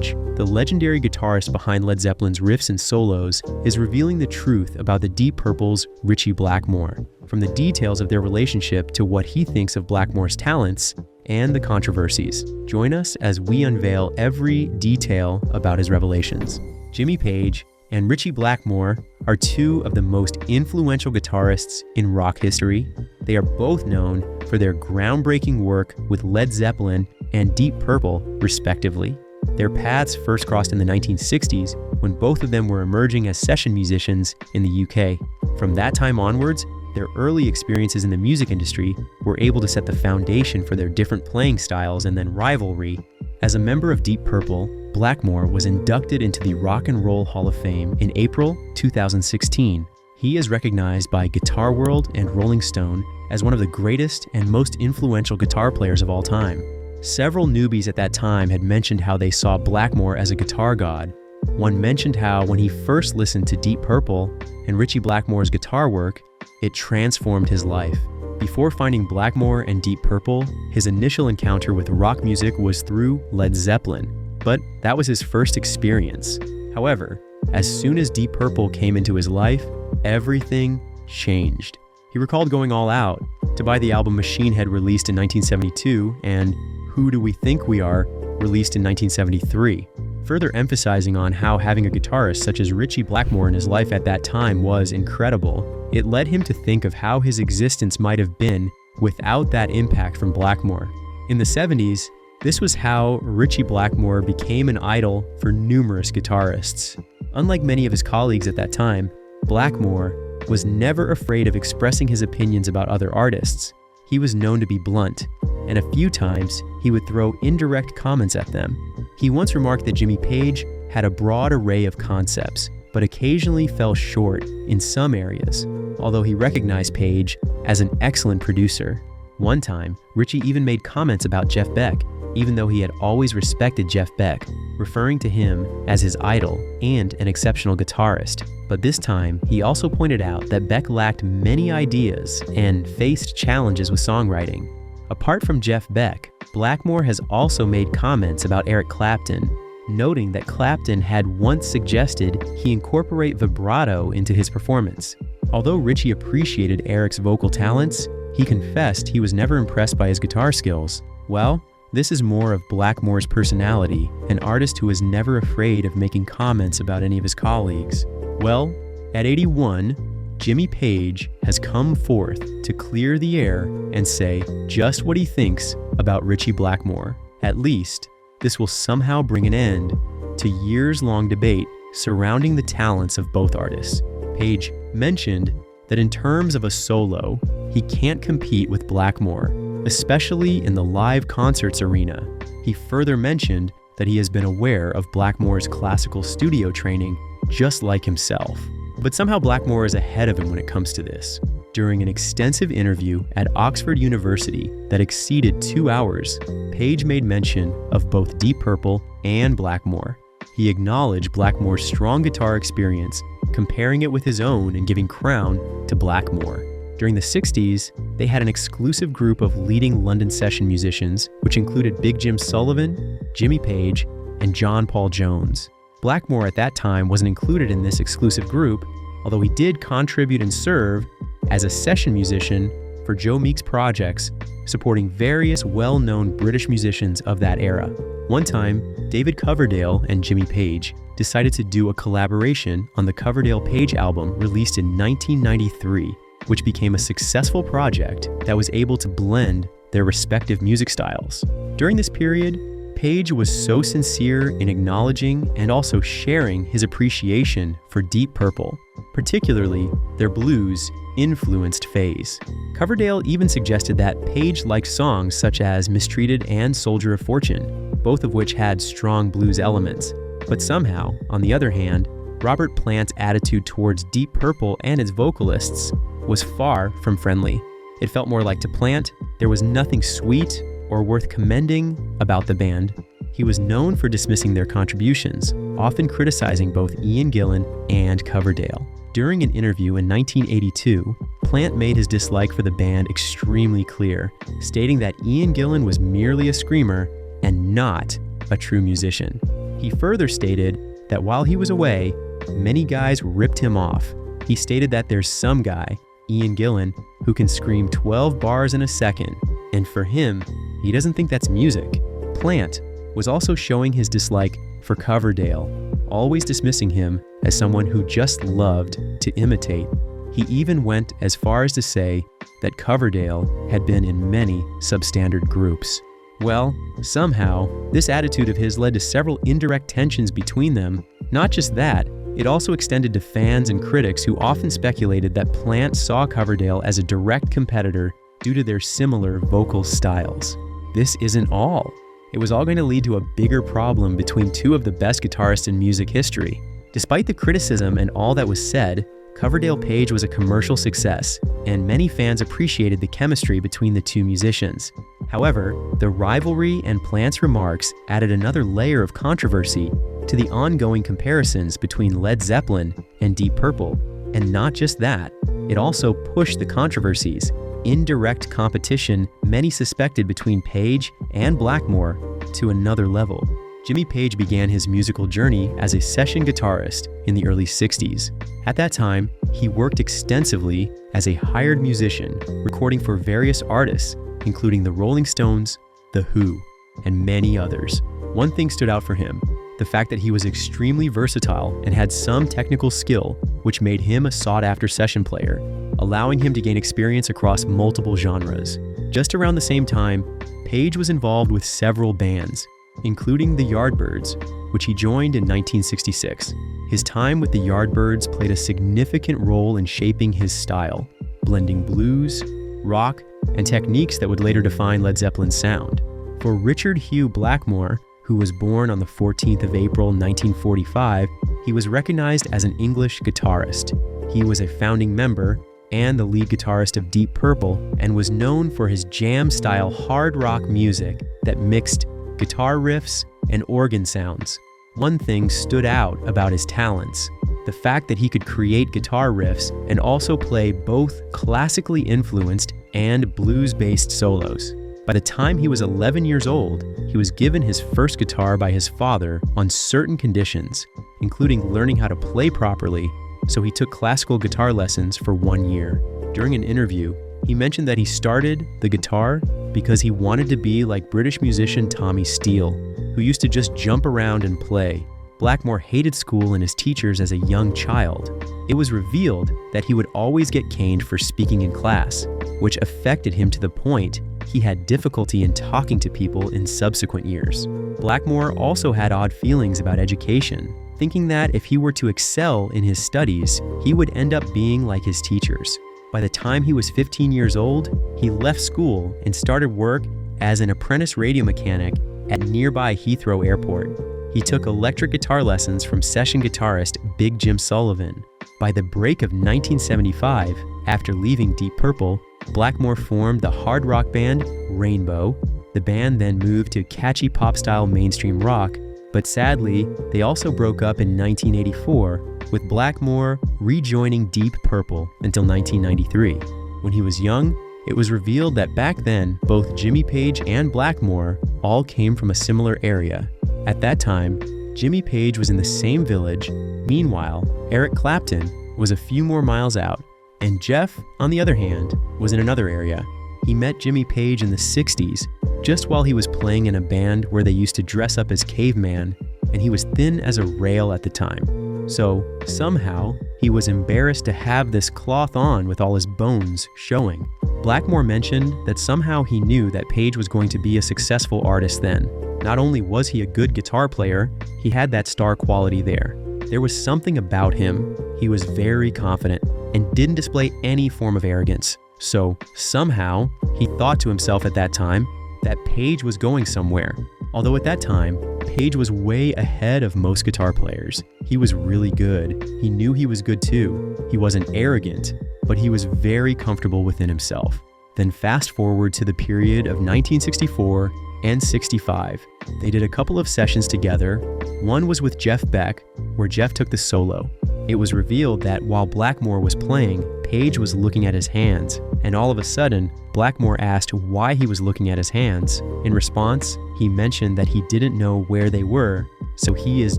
Page, the legendary guitarist behind Led Zeppelin's riffs and solos, is revealing the truth about the Deep Purple's Ritchie Blackmore, from the details of their relationship to what he thinks of Blackmore's talents and the controversies. Join us as we unveil every detail about his revelations. Jimmy Page and Ritchie Blackmore are two of the most influential guitarists in rock history. They are both known for their groundbreaking work with Led Zeppelin and Deep Purple, respectively. Their paths first crossed in the 1960s when both of them were emerging as session musicians in the UK. From that time onwards, their early experiences in the music industry were able to set the foundation for their different playing styles and then rivalry. As a member of Deep Purple, Blackmore was inducted into the Rock and Roll Hall of Fame in April 2016. He is recognized by Guitar World and Rolling Stone as one of the greatest and most influential guitar players of all time. Several newbies at that time had mentioned how they saw Blackmore as a guitar god. One mentioned how when he first listened to Deep Purple and Ritchie Blackmore's guitar work, it transformed his life. Before finding Blackmore and Deep Purple, his initial encounter with rock music was through Led Zeppelin, but that was his first experience. However, as soon as Deep Purple came into his life, everything changed. He recalled going all out to buy the album Machine Head, released in 1972, and Who Do We Think We Are, released in 1973. Further emphasizing on how having a guitarist such as Ritchie Blackmore in his life at that time was incredible, it led him to think of how his existence might have been without that impact from Blackmore. In the 70s, this was how Ritchie Blackmore became an idol for numerous guitarists. Unlike many of his colleagues at that time, Blackmore was never afraid of expressing his opinions about other artists. He was known to be blunt, and a few times he would throw indirect comments at them. He once remarked that Jimmy Page had a broad array of concepts, but occasionally fell short in some areas, although he recognized Page as an excellent producer. One time, Ritchie even made comments about Jeff Beck, even though he had always respected Jeff Beck, referring to him as his idol and an exceptional guitarist. But this time, he also pointed out that Beck lacked many ideas and faced challenges with songwriting. Apart from Jeff Beck, Blackmore has also made comments about Eric Clapton, noting that Clapton had once suggested he incorporate vibrato into his performance. Although Ritchie appreciated Eric's vocal talents, he confessed he was never impressed by his guitar skills. Well, this is more of Blackmore's personality, an artist who is never afraid of making comments about any of his colleagues. Well, at 81, Jimmy Page has come forth to clear the air and say just what he thinks about Ritchie Blackmore. At least, this will somehow bring an end to years-long debate surrounding the talents of both artists. Page mentioned that in terms of a solo, he can't compete with Blackmore, especially in the live concerts arena. He further mentioned that he has been aware of Blackmore's classical studio training, just like himself. But somehow Blackmore is ahead of him when it comes to this. During an extensive interview at Oxford University that exceeded 2 hours, Page made mention of both Deep Purple and Blackmore. He acknowledged Blackmore's strong guitar experience, comparing it with his own and giving crown to Blackmore. During the 60s, they had an exclusive group of leading London session musicians, which included Big Jim Sullivan, Jimmy Page, and John Paul Jones. Blackmore at that time wasn't included in this exclusive group, although he did contribute and serve as a session musician for Joe Meek's projects, supporting various well-known British musicians of that era. One time, David Coverdale and Jimmy Page decided to do a collaboration on the Coverdale-Page album released in 1993, which became a successful project that was able to blend their respective music styles. During this period, Page was so sincere in acknowledging and also sharing his appreciation for Deep Purple, particularly their blues-influenced phase. Coverdale even suggested that Page liked songs such as Mistreated and Soldier of Fortune, both of which had strong blues elements. But somehow, on the other hand, Robert Plant's attitude towards Deep Purple and its vocalists was far from friendly. It felt more like to Plant, there was nothing sweet or worth commending about the band. He was known for dismissing their contributions, often criticizing both Ian Gillan and Coverdale. During an interview in 1982, Plant made his dislike for the band extremely clear, stating that Ian Gillan was merely a screamer and not a true musician. He further stated that while he was away, many guys ripped him off. He stated that there's some guy, Ian Gillan, who can scream 12 bars in a second, and for him, he doesn't think that's music. Plant was also showing his dislike for Coverdale, always dismissing him as someone who just loved to imitate. He even went as far as to say that Coverdale had been in many substandard groups. Well, somehow, this attitude of his led to several indirect tensions between them. Not just that, it also extended to fans and critics who often speculated that Plant saw Coverdale as a direct competitor due to their similar vocal styles. This isn't all. It was all going to lead to a bigger problem between two of the best guitarists in music history. Despite the criticism and all that was said, Coverdale Page was a commercial success, and many fans appreciated the chemistry between the two musicians. However, the rivalry and Plant's remarks added another layer of controversy to the ongoing comparisons between Led Zeppelin and Deep Purple. And not just that, it also pushed the Controversies, indirect competition many suspected between Page and Blackmore, to another level. Jimmy Page began his musical journey as a session guitarist in the early 60s. At that time, he worked extensively as a hired musician, recording for various artists, including the Rolling Stones, The Who, and many others. One thing stood out for him: the fact that he was extremely versatile and had some technical skill, which made him a sought-after session player, allowing him to gain experience across multiple genres. Just around the same time, Page was involved with several bands, including the Yardbirds, which he joined in 1966. His time with the Yardbirds played a significant role in shaping his style, blending blues, rock, and techniques that would later define Led Zeppelin's sound. For Richard Hugh Blackmore, who was born on the 14th of April 1945, he was recognized as an English guitarist. He was a founding member and the lead guitarist of Deep Purple, and was known for his jam-style hard rock music that mixed guitar riffs and organ sounds. One thing stood out about his talents: the fact that he could create guitar riffs and also play both classically influenced and blues-based solos. By the time he was 11 years old, he was given his first guitar by his father on certain conditions, including learning how to play properly, so he took classical guitar lessons for 1 year. During an interview, he mentioned that he started the guitar because he wanted to be like British musician Tommy Steele, who used to just jump around and play. Blackmore hated school and his teachers as a young child. It was revealed that he would always get caned for speaking in class, which affected him to the point he had difficulty in talking to people in subsequent years. Blackmore also had odd feelings about education, thinking that if he were to excel in his studies, he would end up being like his teachers. By the time he was 15 years old, he left school and started work as an apprentice radio mechanic at nearby Heathrow Airport. He took electric guitar lessons from session guitarist Big Jim Sullivan. By the break of 1975, after leaving Deep Purple, Blackmore formed the hard rock band Rainbow. The band then moved to catchy pop-style mainstream rock, but sadly, they also broke up in 1984, with Blackmore rejoining Deep Purple until 1993. When he was young, it was revealed that back then, both Jimmy Page and Blackmore all came from a similar area. At that time, Jimmy Page was in the same village. Meanwhile, Eric Clapton was a few more miles out, and Jeff, on the other hand, was in another area. He met Jimmy Page in the 60s, just while he was playing in a band where they used to dress up as caveman, and he was thin as a rail at the time. So, somehow, he was embarrassed to have this cloth on with all his bones showing. Blackmore mentioned that somehow he knew that Page was going to be a successful artist then. Not only was he a good guitar player, he had that star quality there. There was something about him. He was very confident and didn't display any form of arrogance. So, somehow, he thought to himself at that time that Page was going somewhere. Although at that time, Page was way ahead of most guitar players. He was really good. He knew he was good too. He wasn't arrogant, but he was very comfortable within himself. Then fast forward to the period of 1964 and 65. They did a couple of sessions together. One was with Jeff Beck, where Jeff took the solo. It was revealed that while Blackmore was playing, Page was looking at his hands, and all of a sudden, Blackmore asked why he was looking at his hands. In response, he mentioned that he didn't know where they were, so he is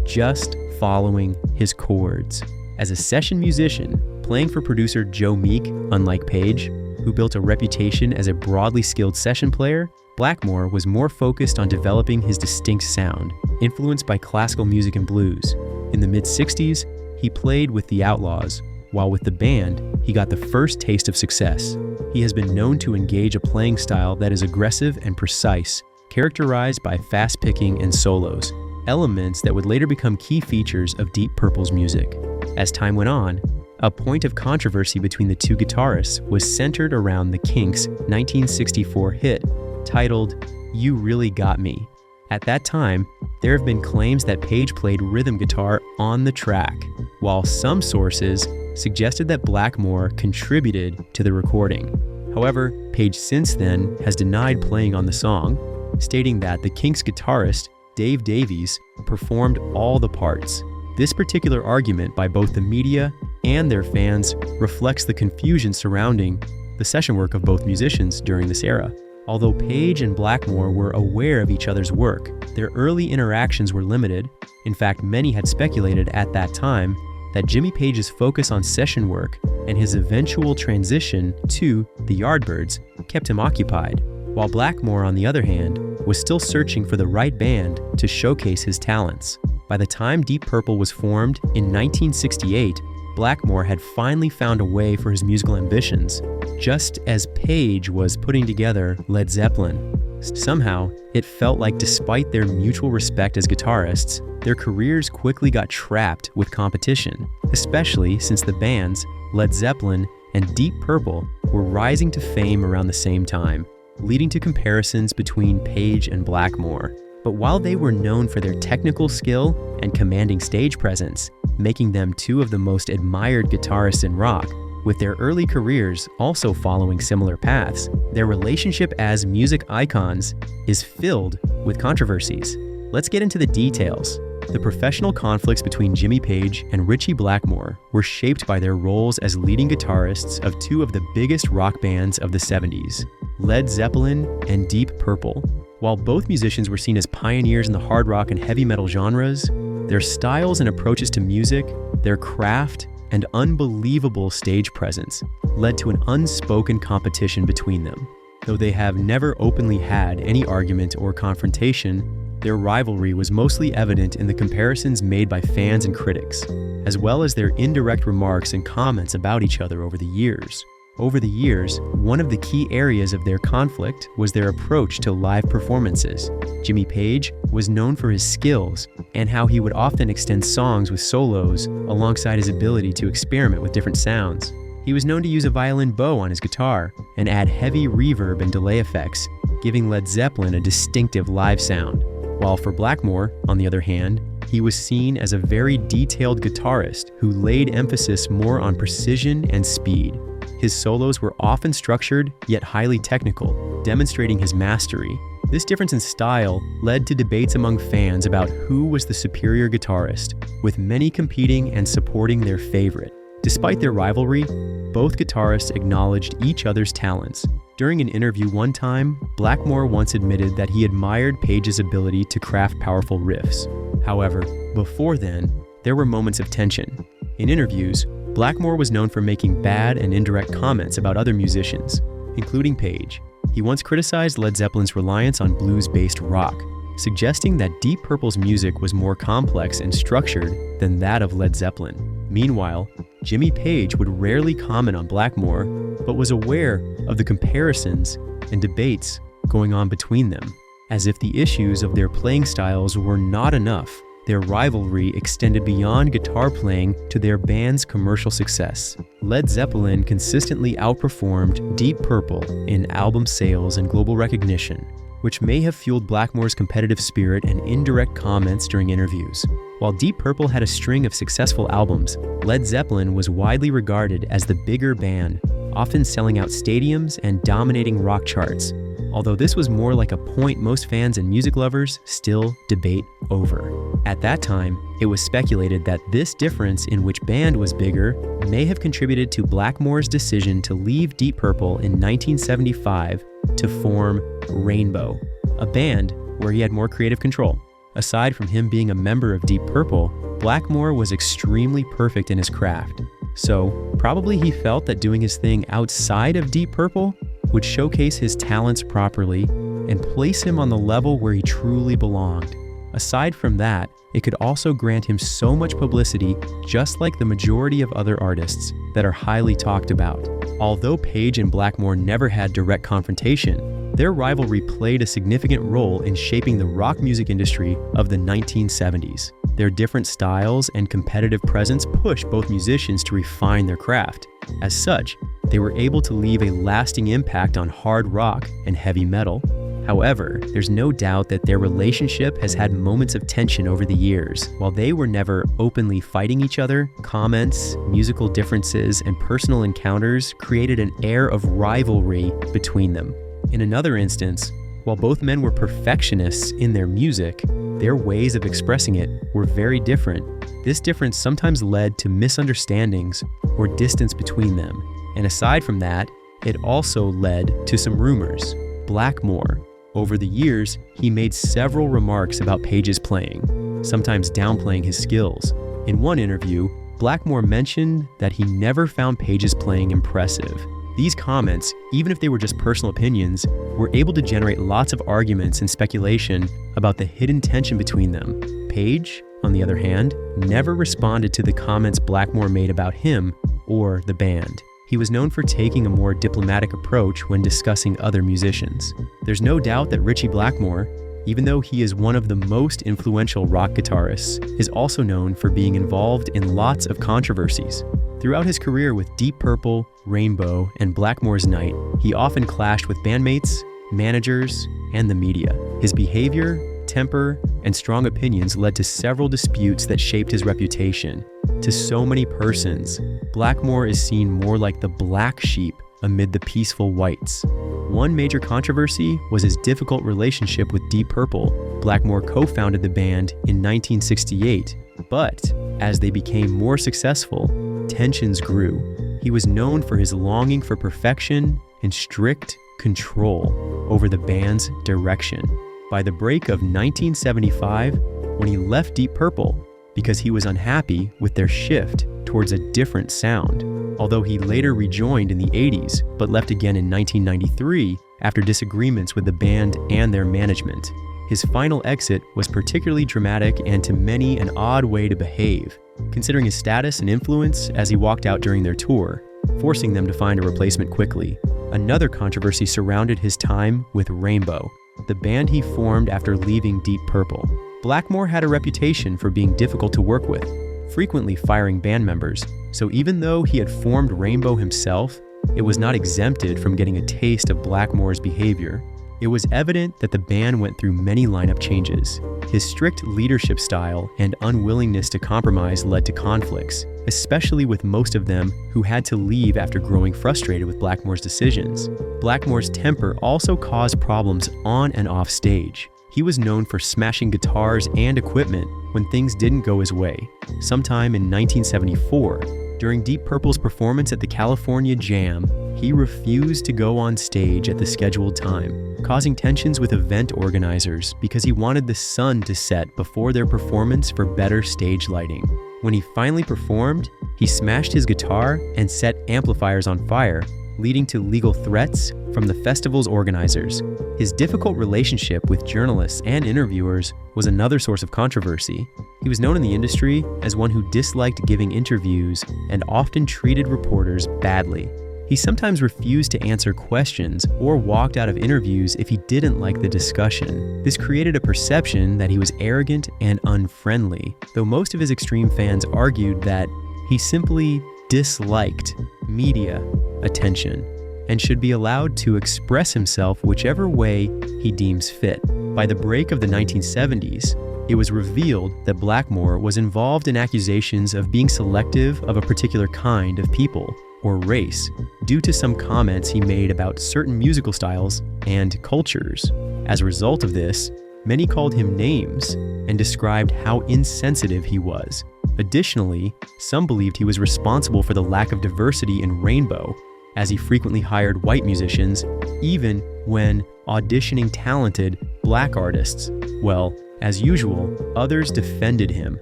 just following his chords. As a session musician, playing for producer Joe Meek, unlike Page, who built a reputation as a broadly skilled session player, Blackmore was more focused on developing his distinct sound, influenced by classical music and blues. In the mid-60s, he played with the Outlaws, while with the band, he got the first taste of success. He has been known to engage a playing style that is aggressive and precise, characterized by fast picking and solos, elements that would later become key features of Deep Purple's music. As time went on, a point of controversy between the two guitarists was centered around the Kinks' 1964 hit, titled "You Really Got Me." At that time, there have been claims that Page played rhythm guitar on the track, while some sources suggested that Blackmore contributed to the recording. However, Page since then has denied playing on the song, stating that the Kinks guitarist, Dave Davies, performed all the parts. This particular argument by both the media and their fans reflects the confusion surrounding the session work of both musicians during this era. Although Page and Blackmore were aware of each other's work, their early interactions were limited. In fact, many had speculated at that time that Jimmy Page's focus on session work and his eventual transition to the Yardbirds kept him occupied, while Blackmore, on the other hand, was still searching for the right band to showcase his talents. By the time Deep Purple was formed in 1968, Blackmore had finally found a way for his musical ambitions, just as Page was putting together Led Zeppelin. Somehow, it felt like despite their mutual respect as guitarists, their careers quickly got trapped with competition, especially since the bands Led Zeppelin and Deep Purple were rising to fame around the same time, leading to comparisons between Page and Blackmore. But while they were known for their technical skill and commanding stage presence, making them two of the most admired guitarists in rock, with their early careers also following similar paths, their relationship as music icons is filled with controversies. Let's get into the details. The professional conflicts between Jimmy Page and Ritchie Blackmore were shaped by their roles as leading guitarists of two of the biggest rock bands of the 70s, Led Zeppelin and Deep Purple. While both musicians were seen as pioneers in the hard rock and heavy metal genres, their styles and approaches to music, their craft, and unbelievable stage presence led to an unspoken competition between them. Though they have never openly had any argument or confrontation, their rivalry was mostly evident in the comparisons made by fans and critics, as well as their indirect remarks and comments about each other over the years. Over the years, one of the key areas of their conflict was their approach to live performances. Jimmy Page was known for his skills and how he would often extend songs with solos alongside his ability to experiment with different sounds. He was known to use a violin bow on his guitar and add heavy reverb and delay effects, giving Led Zeppelin a distinctive live sound. While for Blackmore, on the other hand, he was seen as a very detailed guitarist who laid emphasis more on precision and speed. His solos were often structured, yet highly technical, demonstrating his mastery. This difference in style led to debates among fans about who was the superior guitarist, with many competing and supporting their favorite. Despite their rivalry, both guitarists acknowledged each other's talents. During an interview one time, Blackmore once admitted that he admired Page's ability to craft powerful riffs. However, before then, there were moments of tension. In interviews, Blackmore was known for making bad and indirect comments about other musicians, including Page. He once criticized Led Zeppelin's reliance on blues-based rock, suggesting that Deep Purple's music was more complex and structured than that of Led Zeppelin. Meanwhile, Jimmy Page would rarely comment on Blackmore, but was aware of the comparisons and debates going on between them. As if the issues of their playing styles were not enough, their rivalry extended beyond guitar playing to their band's commercial success. Led Zeppelin consistently outperformed Deep Purple in album sales and global recognition, which may have fueled Blackmore's competitive spirit and indirect comments during interviews. While Deep Purple had a string of successful albums, Led Zeppelin was widely regarded as the bigger band, often selling out stadiums and dominating rock charts. Although this was more like a point most fans and music lovers still debate over. At that time, it was speculated that this difference in which band was bigger may have contributed to Blackmore's decision to leave Deep Purple in 1975 to form Rainbow, a band where he had more creative control. Aside from him being a member of Deep Purple, Blackmore was extremely perfect in his craft. So, probably he felt that doing his thing outside of Deep Purple would showcase his talents properly and place him on the level where he truly belonged. Aside from that, it could also grant him so much publicity, just like the majority of other artists that are highly talked about. Although Page and Blackmore never had direct confrontation, their rivalry played a significant role in shaping the rock music industry of the 1970s. Their different styles and competitive presence pushed both musicians to refine their craft. As such, they were able to leave a lasting impact on hard rock and heavy metal. However, there's no doubt that their relationship has had moments of tension over the years. While they were never openly fighting each other, comments, musical differences, and personal encounters created an air of rivalry between them. In another instance, while both men were perfectionists in their music, their ways of expressing it were very different. This difference sometimes led to misunderstandings or distance between them. And aside from that, it also led to some rumors. Blackmore. Over the years, he made several remarks about Page's playing, sometimes downplaying his skills. In one interview, Blackmore mentioned that he never found Page's playing impressive. These comments, even if they were just personal opinions, were able to generate lots of arguments and speculation about the hidden tension between them. Page, on the other hand, never responded to the comments Blackmore made about him or the band. He was known for taking a more diplomatic approach when discussing other musicians. There's no doubt that Ritchie Blackmore, even though he is one of the most influential rock guitarists, is also known for being involved in lots of controversies. Throughout his career with Deep Purple, Rainbow, and Blackmore's Night, he often clashed with bandmates, managers, and the media. His behavior, temper, and strong opinions led to several disputes that shaped his reputation. To so many persons, Blackmore is seen more like the black sheep amid the peaceful whites. One major controversy was his difficult relationship with Deep Purple. Blackmore co-founded the band in 1968, but as they became more successful, tensions grew. He was known for his longing for perfection and strict control over the band's direction. By the break of 1975, when he left Deep Purple because he was unhappy with their shift towards a different sound, although he later rejoined in the 80s but left again in 1993 after disagreements with the band and their management. His final exit was particularly dramatic and to many an odd way to behave, considering his status and influence as he walked out during their tour, forcing them to find a replacement quickly. Another controversy surrounded his time with Rainbow, the band he formed after leaving Deep Purple. Blackmore had a reputation for being difficult to work with, frequently firing band members, so even though he had formed Rainbow himself, it was not exempted from getting a taste of Blackmore's behavior. It was evident that the band went through many lineup changes. His strict leadership style and unwillingness to compromise led to conflicts, especially with most of them who had to leave after growing frustrated with Blackmore's decisions. Blackmore's temper also caused problems on and off stage. He was known for smashing guitars and equipment when things didn't go his way. Sometime in 1974, during Deep Purple's performance at the California Jam, he refused to go on stage at the scheduled time, causing tensions with event organizers because he wanted the sun to set before their performance for better stage lighting. When he finally performed, he smashed his guitar and set amplifiers on fire, leading to legal threats from the festival's organizers. His difficult relationship with journalists and interviewers was another source of controversy. He was known in the industry as one who disliked giving interviews and often treated reporters badly. He sometimes refused to answer questions or walked out of interviews if he didn't like the discussion. This created a perception that he was arrogant and unfriendly, though most of his extreme fans argued that he simply disliked media attention and should be allowed to express himself whichever way he deems fit. By the break of the 1970s, it was revealed that Blackmore was involved in accusations of being selective of a particular kind of people or race due to some comments he made about certain musical styles and cultures. As a result of this, many called him names and described how insensitive he was. Additionally, some believed he was responsible for the lack of diversity in Rainbow, as he frequently hired white musicians, even when auditioning talented black artists. Well, As usual, others defended him,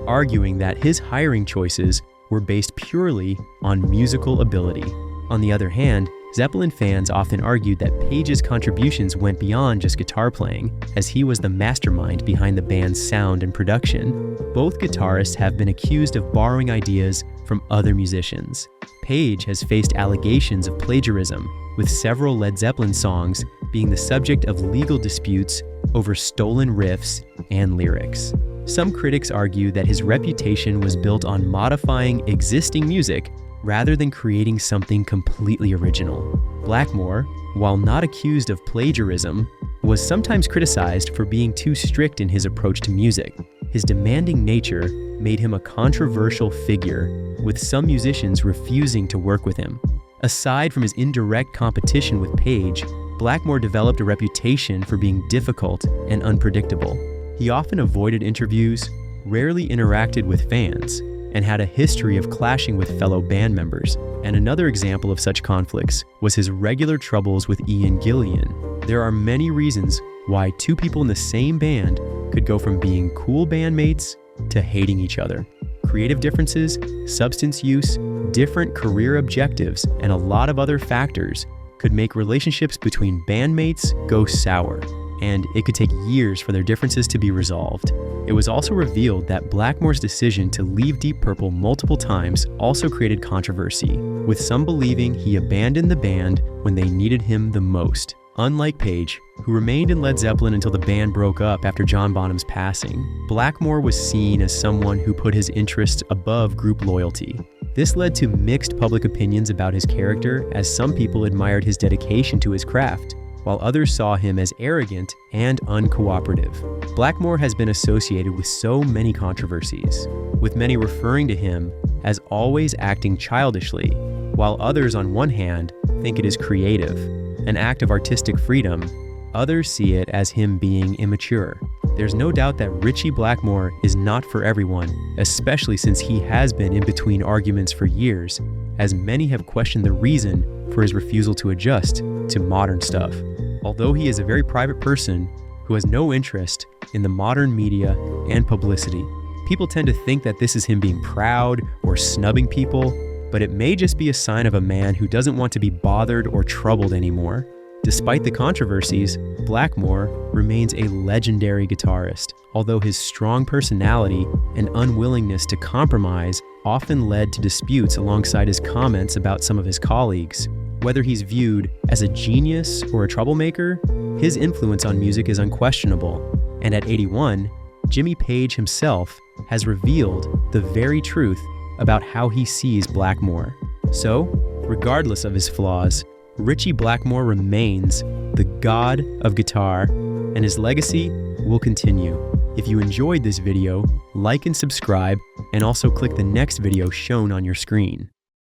arguing that his hiring choices were based purely on musical ability. On the other hand, Zeppelin fans often argued that Page's contributions went beyond just guitar playing, as he was the mastermind behind the band's sound and production. Both guitarists have been accused of borrowing ideas from other musicians. Page has faced allegations of plagiarism, with several Led Zeppelin songs being the subject of legal disputes over stolen riffs and lyrics. Some critics argue that his reputation was built on modifying existing music rather than creating something completely original. Blackmore, while not accused of plagiarism, was sometimes criticized for being too strict in his approach to music. His demanding nature made him a controversial figure, with some musicians refusing to work with him. Aside from his indirect competition with Page, Blackmore developed a reputation for being difficult and unpredictable. He often avoided interviews, rarely interacted with fans, and had a history of clashing with fellow band members. And another example of such conflicts was his regular troubles with Ian Gillan. There are many reasons why two people in the same band could go from being cool bandmates to hating each other. Creative differences, substance use, different career objectives, and a lot of other factors could make relationships between bandmates go sour, and it could take years for their differences to be resolved. It was also revealed that Blackmore's decision to leave Deep Purple multiple times also created controversy, with some believing he abandoned the band when they needed him the most. Unlike Page, who remained in Led Zeppelin until the band broke up after John Bonham's passing, Blackmore was seen as someone who put his interests above group loyalty. This led to mixed public opinions about his character, as some people admired his dedication to his craft, while others saw him as arrogant and uncooperative. Blackmore has been associated with so many controversies, with many referring to him as always acting childishly, while others on one hand think it is creative, an act of artistic freedom. Others see it as him being immature. There's no doubt that Ritchie Blackmore is not for everyone, especially since he has been in between arguments for years, as many have questioned the reason for his refusal to adjust to modern stuff. Although he is a very private person who has no interest in the modern media and publicity, people tend to think that this is him being proud or snubbing people, but it may just be a sign of a man who doesn't want to be bothered or troubled anymore. Despite the controversies, Blackmore remains a legendary guitarist, although his strong personality and unwillingness to compromise often led to disputes alongside his comments about some of his colleagues. Whether he's viewed as a genius or a troublemaker, his influence on music is unquestionable, and at 81, Jimmy Page himself has revealed the very truth about how he sees Blackmore. So, regardless of his flaws, Ritchie Blackmore remains the god of guitar, and his legacy will continue. If you enjoyed this video, like and subscribe, and also click the next video shown on your screen.